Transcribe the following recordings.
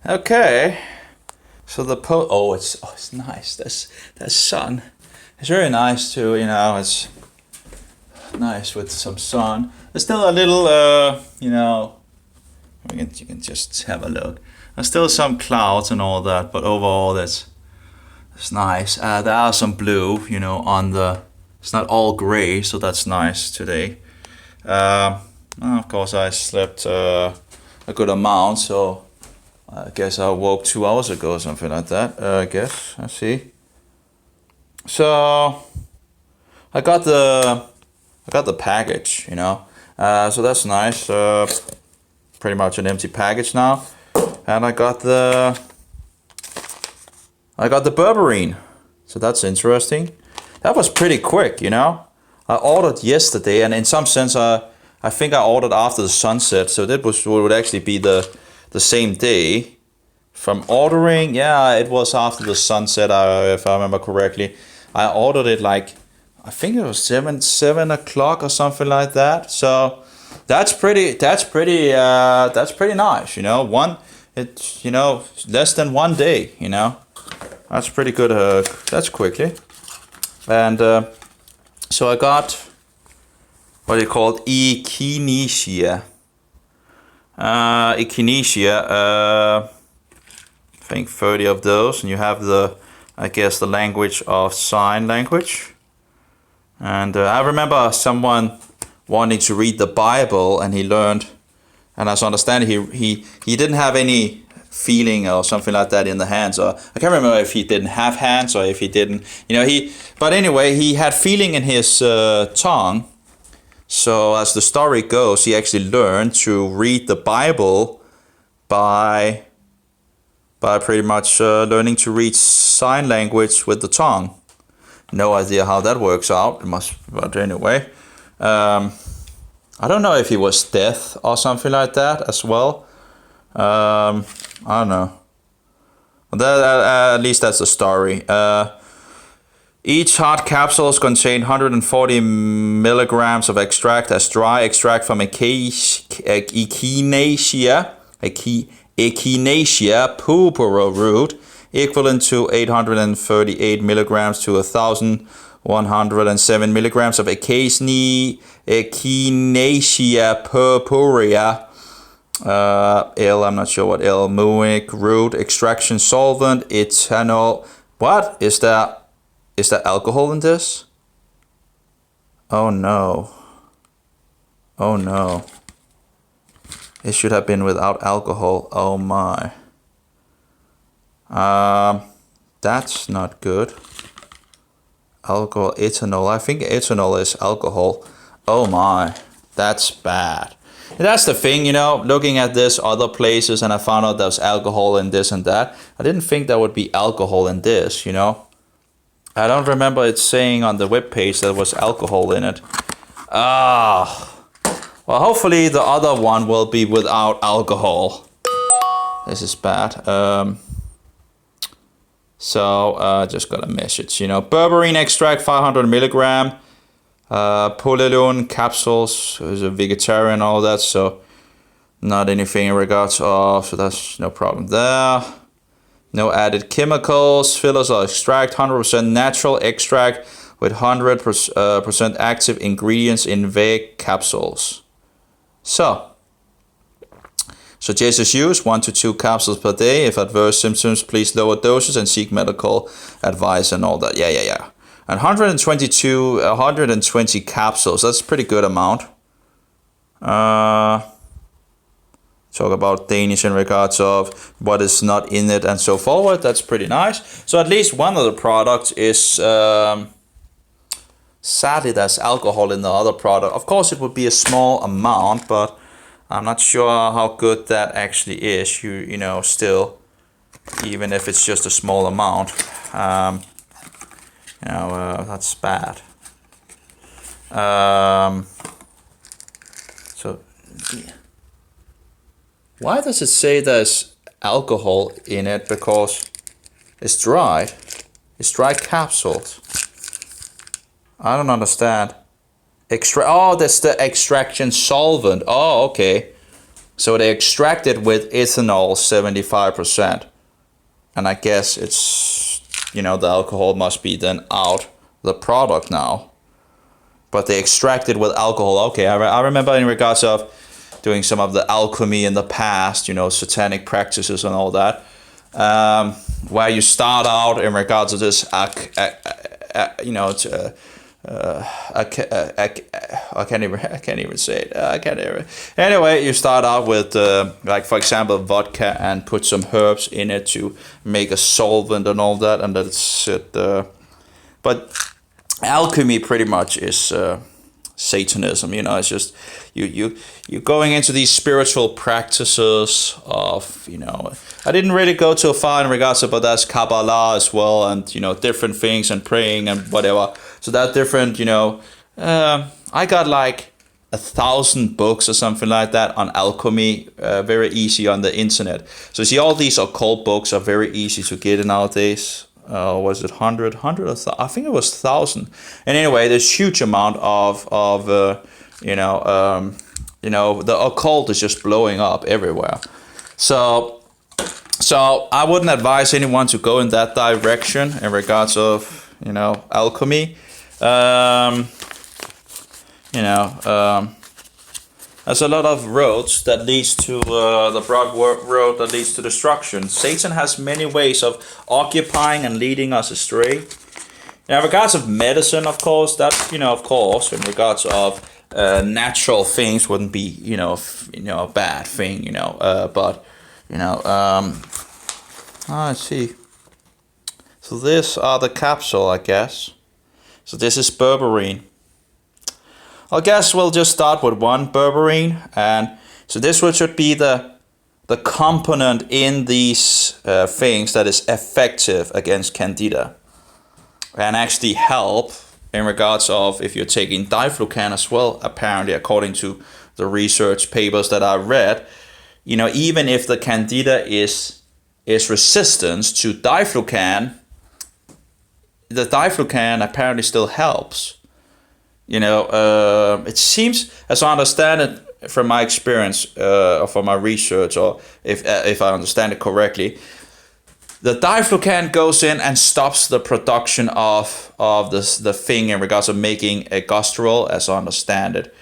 Okay. So the it's nice. That's sun. It's very nice too. It's nice with some sun. There's still a little you can just have a look. There's still some clouds and all that, but overall it's nice. There are some blue, on the. It's not all gray, so that's nice today. Of course, I slept a good amount, so I guess I woke 2 hours ago or something like that. I guess. I see. So I got the package, so that's nice. Pretty much an empty package now, and I got the Berberine, so that's interesting. That was pretty quick, I ordered yesterday, and in some sense, I think I ordered after the sunset, so that would actually be the same day. From ordering, yeah, it was after the sunset, if I remember correctly. I ordered it I think it was 7 o'clock or something like that. So that's pretty nice, less than 1 day, That's pretty good. That's quickly. And so I got what they called Echinacea. Echinacea, I think 30 of those, and you have the language of sign language. And I remember someone wanting to read the Bible, and he learned, and as I understand, he didn't have any feeling or something like that in the hands, or I can't remember if he didn't have hands or if he didn't, but anyway, he had feeling in his tongue. So as the story goes, he actually learned to read the Bible by pretty much learning to read sign language with the tongue. No idea how that works out. But anyway, I don't know if he was deaf or something like that as well. I don't know. At least that's the story. Each hard capsules contain 140 milligrams of extract as dry extract from Echinacea purpura root, equivalent to 838 milligrams to 1,107 milligrams of Echinacea purpurea. I'm not sure what muic root, extraction solvent, ethanol. What is that? Is there alcohol in this? Oh no. Oh no. It should have been without alcohol. Oh my. That's not good. Alcohol, ethanol. I think ethanol is alcohol. Oh my. That's bad. And that's the thing, looking at this other places, and I found out there's alcohol in this and that. I didn't think there would be alcohol in this, I don't remember it saying on the webpage there was alcohol in it. Well, hopefully the other one will be without alcohol. This is bad. Just got a message, Berberine extract 500 milligram. Polylone capsules, is a vegetarian, all that, so not anything in regards of, so that's no problem there. No added chemicals, fillers or extract, 100% natural extract with 100% active ingredients in vague capsules. So suggested use 1 to 2 capsules per day. If adverse symptoms, please lower doses and seek medical advice and all that. Yeah. And 120 capsules, that's a pretty good amount. Talk about Danish in regards of what is not in it and so forward. That's pretty nice. So at least one of the products is, sadly there's alcohol in the other product. Of course it would be a small amount, but I'm not sure how good that actually is. Still, even if it's just a small amount. That's bad. Why does it say there's alcohol in it? Because it's dried. It's dried capsules. I don't understand. That's the extraction solvent. Oh, okay. So they extract it with ethanol 75%. And I guess it's, the alcohol must be then out the product now. But they extract it with alcohol. Okay, I remember in regards of doing some of the alchemy in the past, satanic practices and all that, where you start out in regards to this, I can't even say it. Anyway, you start out with like, for example, vodka, and put some herbs in it to make a solvent and all that, and that's it. But alchemy pretty much is Satanism. It's just you're going into these spiritual practices of, I didn't really go too far in regards to, but that's Kabbalah as well, and different things, and praying and whatever. So that different, I got like 1,000 books or something like that on alchemy, very easy on the internet. So you see, all these occult books are very easy to get nowadays. Was it 100 or I think it was 1,000. And anyway, there's huge amount of the occult is just blowing up everywhere. So I wouldn't advise anyone to go in that direction in regards of alchemy. There's a lot of roads that leads to the broad road that leads to destruction. Satan has many ways of occupying and leading us astray. In regards of medicine, of course, that of course, in regards of natural things wouldn't be a bad thing, but let's see. So this are the capsule, I guess. So this is berberine. I guess we'll just start with one berberine, and so this should be the component in these things that is effective against candida, and actually help in regards of if you're taking diflucan as well. Apparently, according to the research papers that I read, even if the candida is resistant to diflucan, the diflucan apparently still helps. It seems, as I understand it from my experience, or from my research, or if I understand it correctly, the diflucan goes in and stops the production of the thing in regards of making a glycerol, as I understand it,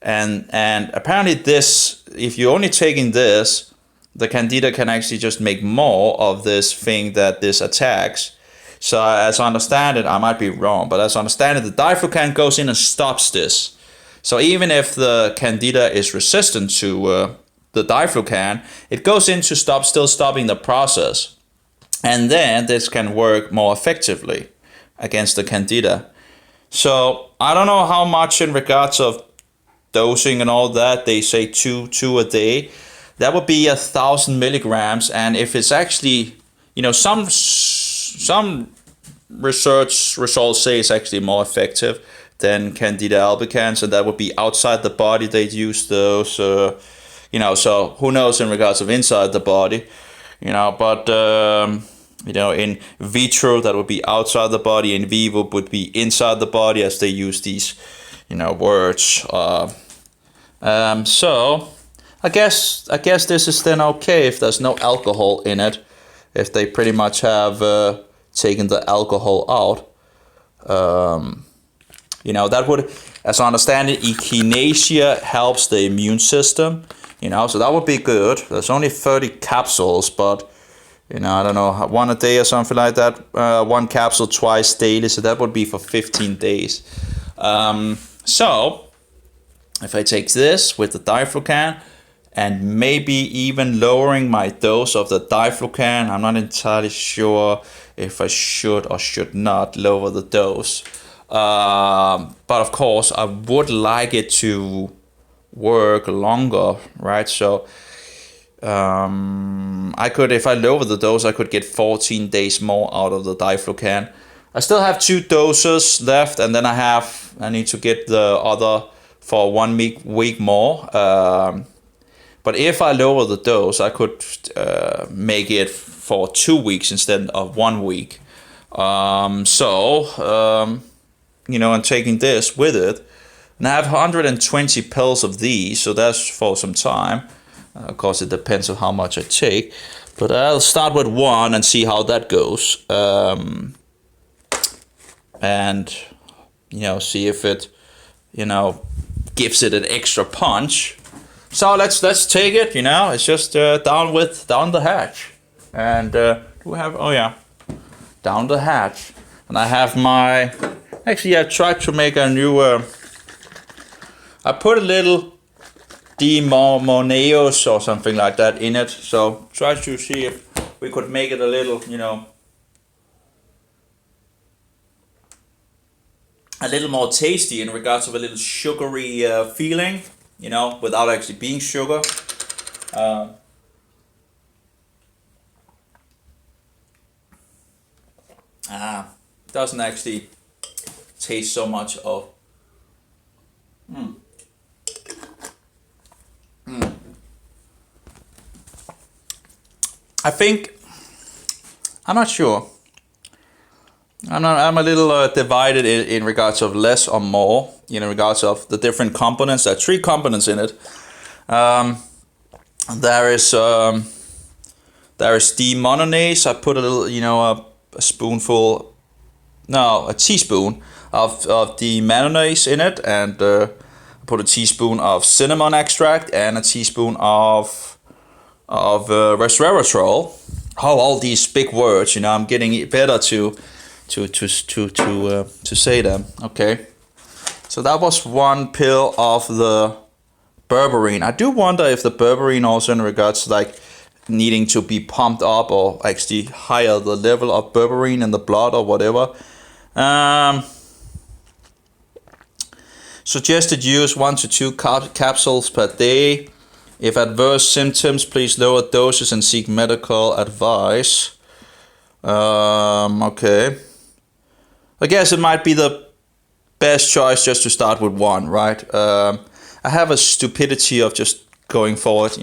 and apparently this, if you're only taking this, the candida can actually just make more of this thing that this attacks. So as I understand it, I might be wrong, but as I understand it, the diflucan goes in and stops this. So even if the candida is resistant to the diflucan, it goes in to still stopping the process. And then this can work more effectively against the candida. So I don't know how much in regards of dosing and all that. They say two a day. That would be 1,000 milligrams. And if it's actually, some research results say it's actually more effective than Candida albicans, and that would be outside the body. They'd use those, so who knows in regards of inside the body, but in vitro that would be outside the body, in vivo would be inside the body, as they use these, words. So I guess this is then okay if there's no alcohol in it. If they pretty much have taken the alcohol out, that would, as I understand it, Echinacea helps the immune system, so that would be good. There's only 30 capsules, but, I don't know, one a day or something like that, one capsule twice daily, so that would be for 15 days. So, if I take this with the diflucan, and maybe even lowering my dose of the diflucan. I'm not entirely sure if I should or should not lower the dose. But of course, I would like it to work longer, right? So I could, if I lower the dose, I could get 14 days more out of the diflucan. I still have 2 doses left, and then I need to get the other for 1 week more. But if I lower the dose, I could make it for 2 weeks instead of 1 week. And taking this with it, and I have 120 pills of these, so that's for some time. Of course, it depends on how much I take, but I'll start with 1 and see how that goes. And see if it gives it an extra punch. So let's take it. It's just down the hatch, and do we have? Oh yeah, down the hatch, and I have my. Actually, I tried to make a new. I put a little Moneos or something like that in it. So try to see if we could make it a little, a little more tasty in regards of a little sugary feeling, without actually being sugar. Doesn't actually taste so much of. I think, I'm not sure. I'm a little divided in regards of less or more, in regards of the different components. There are 3 components in it. There is demononase. I put a little, a spoonful, no, a teaspoon of demononase in it, and I put a teaspoon of cinnamon extract and a teaspoon of resveratrol. Oh, all these big words, I'm getting better to say them. Okay, so that was 1 pill of the berberine. I do wonder if the berberine also in regards to like needing to be pumped up or actually higher the level of berberine in the blood or whatever. Suggested use 1 to 2 capsules per day. If adverse symptoms, please lower doses and seek medical advice. Okay. I guess it might be the best choice just to start with 1, right? I have a stupidity of just going forward,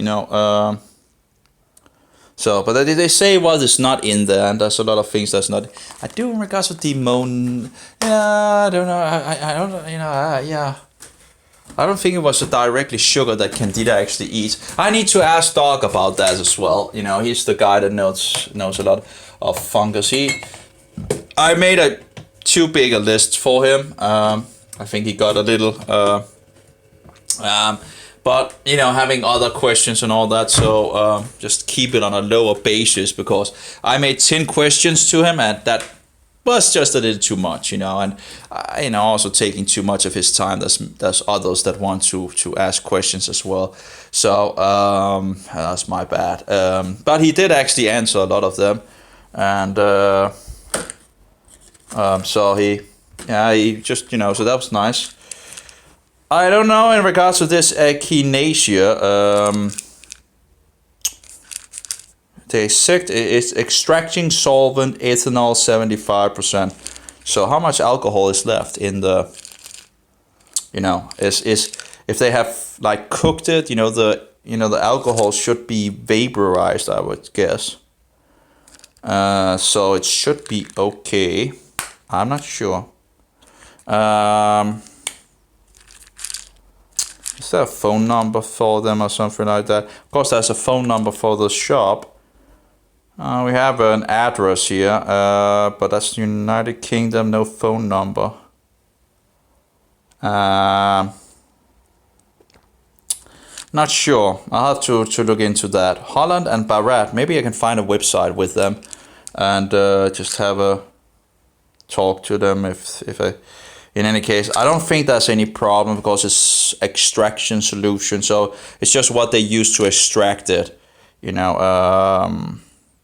So, but they say what is not in there, and there's a lot of things that's not. I do in regards to demon. Yeah, I don't know. I don't. Yeah. I don't think it was directly sugar that Candida actually eats. I need to ask Doc about that as well. He's the guy that knows a lot of fungus. I made too big a list for him. I think he got a little. But having other questions and all that, so just keep it on a lower basis, because I made 10 questions to him, and that was just a little too much, and also taking too much of his time. There's others that want to ask questions as well, so that's my bad. But he did actually answer a lot of them, and so he just so that was nice. I don't know in regards to this Echinacea. They said it's extracting solvent ethanol 75%. So how much alcohol is left in the? Is if they have like cooked it, the alcohol should be vaporized, I would guess. So it should be okay. I'm not sure. Is there a phone number for them or something like that? Of course, there's a phone number for the shop. We have an address here, but that's United Kingdom, no phone number. Not sure. I'll have to look into that. Holland and Barat. Maybe I can find a website with them and just have a talk to them if I. In any case, I don't think there's any problem because it's extraction solution. So it's just what they use to extract it,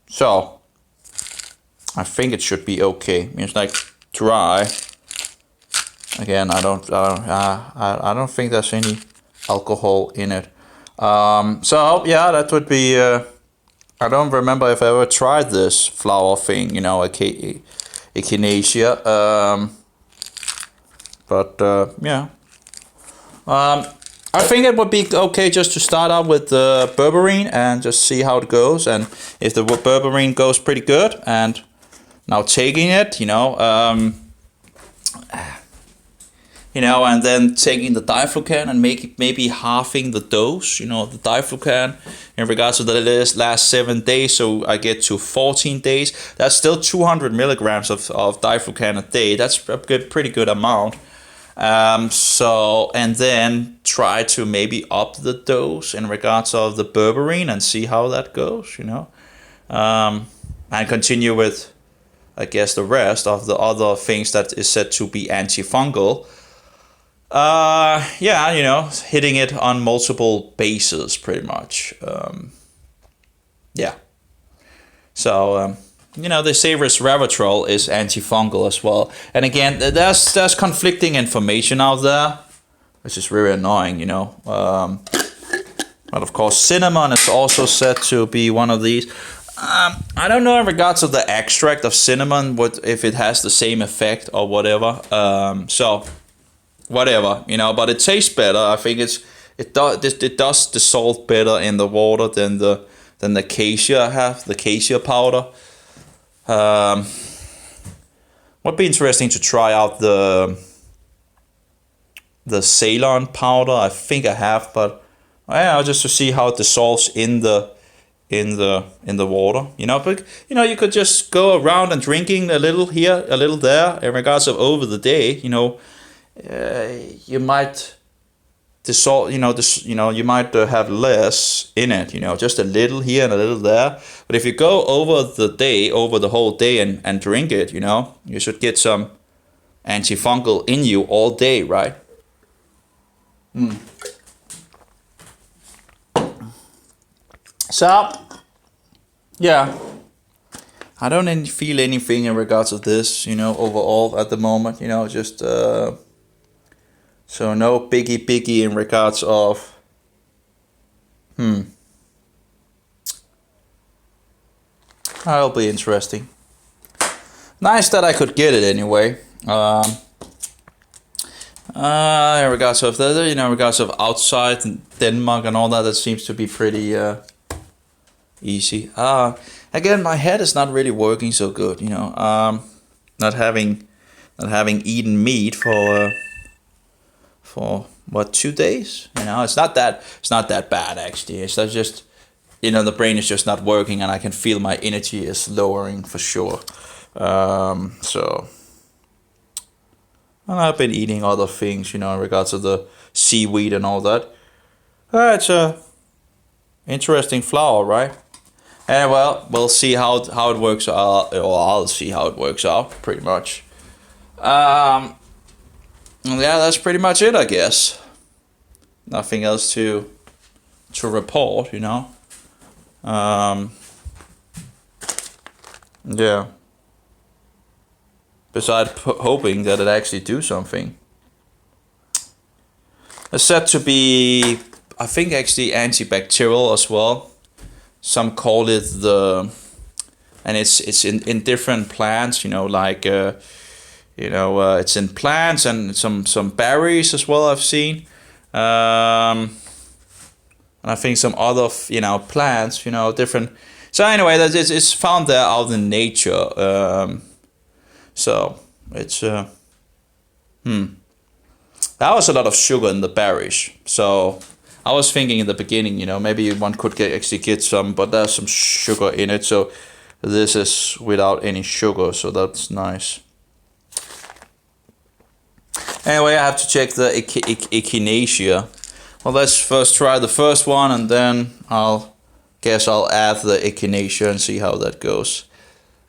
So I think it should be okay. It's like dry. Again, I don't think there's any alcohol in it. So yeah, that would be. I don't remember if I ever tried this flower thing. Echinacea. But yeah, I think it would be okay just to start out with the berberine and just see how it goes. And if the berberine goes pretty good, and now taking it, you know, and then taking the diflucan and maybe halving the dose, you know, the diflucan in regards to the last 7 days, so I get to 14 days. That's still 200 milligrams of diflucan a day. That's a pretty good amount. So, and then try to maybe up the dose in regards of the berberine and see how that goes, you know, and continue with, I guess, the rest of the other things that is said to be antifungal. Yeah, you know, hitting it on multiple bases pretty much. Yeah. So, you know, they say resveratrol is antifungal as well. And again, there's conflicting information out there, which is really annoying, you know. But of course, cinnamon is also said to be one of these. I don't know in regards to the extract of cinnamon, if it has the same effect or whatever. So, whatever, you know. But it tastes better. I think it does dissolve better in the water than the acacia the acacia powder. Would be interesting to try out the Ceylon powder. I think I have, but yeah, just to see how it dissolves in the water, you know. But you know, you could just go around and drinking a little here, a little there. In regards of over the day, you know, you might dissolve, you know, you might have less in it, you know, just a little here and a little there. But if you go over the whole day and drink it, you know, you should get some antifungal in you all day, right? So, yeah, I don't feel anything in regards of this, you know, overall at the moment, you know, just so no biggie in regards of that'll be interesting. Nice that I could get it anyway. In regards of the, you know, in regards of outside and Denmark and all that, that seems to be pretty easy. Again, my head is not really working so good, you know. Not having eaten meat for what, 2 days? You know, it's not that bad actually. It's just, you know, the brain is just not working, and I can feel my energy is lowering for sure. So, and I've been eating other things, you know, in regards to the seaweed and all that. It's a interesting flower, right? And well, we'll see how it works out, or I'll see how it works out, pretty much. Yeah, that's pretty much it, I guess. Nothing else to report, you know. Yeah. Besides hoping that it actually do something. It's said to be, I think, actually antibacterial as well. Some call it and it's in different plants, you know, like you know, it's in plants and some berries as well, I've seen. And I think some other, you know, plants, you know, different. So anyway, it's found there out in nature. So it's that was a lot of sugar in the berries. So I was thinking in the beginning, you know, maybe one could actually get some, but there's some sugar in it. So this is without any sugar, so that's nice. Anyway, I have to check the Echinacea. Well, let's first try the first one, and then I'll add the Echinacea and see how that goes.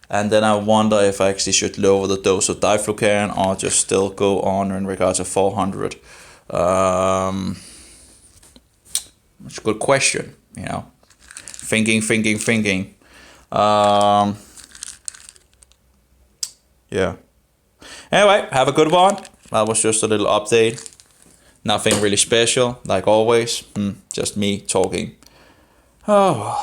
And then I wonder if I actually should lower the dose of diflucan or just still go on in regards to 400. It's a good question, you know. Thinking. Yeah. Anyway, have a good one. That was just a little update. Nothing really special, like always. Just me talking. Oh.